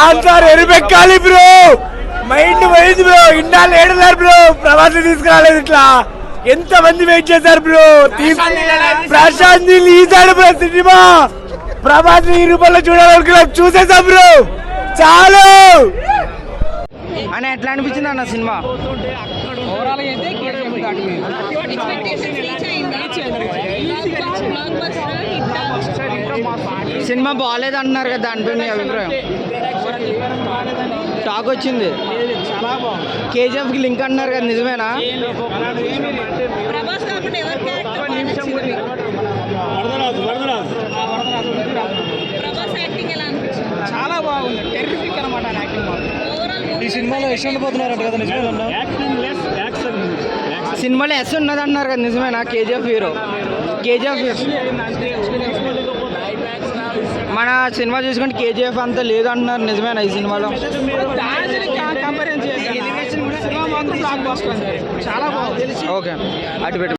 Ram sir ఎరుపెక్కాలి bro, mind పోయింది bro. ఇన్నాళ్ళు ఏడున్నారు bro, Prabhas తీసుకురాలేదు. ఇట్లా ఎంత మంది వెయిట్ చేశారు బ్రో. ప్రశాంత్ నీళ్ళు ఈసాడు బ్రో సినిమా. ప్రభాస్ ఈ రూపంలో చూడాలనుకున్నాం, చూసేసాం బ్రో. చాలు అని ఎట్లా అనిపించింది అన్న సినిమా? సినిమా బాగాలేదు అంటున్నారు కదా, దానిపై మీ అభిప్రాయం? టాక్ వచ్చింది కేజీఎఫ్కి లింక్ అంటున్నారు కదా, నిజమేనా? చాలా బాగుంది, టెర్రిఫిక్ అనమాట ఈ సినిమాలో యశ్ ఉండిపోతున్నారంట కదా, నిజమేనా? సినిమాలో ఎస్ ఉన్నది అంటున్నారు కదా, నిజమేనా? కేజీఎఫ్ హీరో, కేజీఎఫ్ మన సినిమా చూసుకుంటే కేజీఎఫ్ అంతా లేదు అంటున్నారు, నిజమేనా? ఈ సినిమాలో చాలా బాగుంది. ఓకే అటు పెట్టు.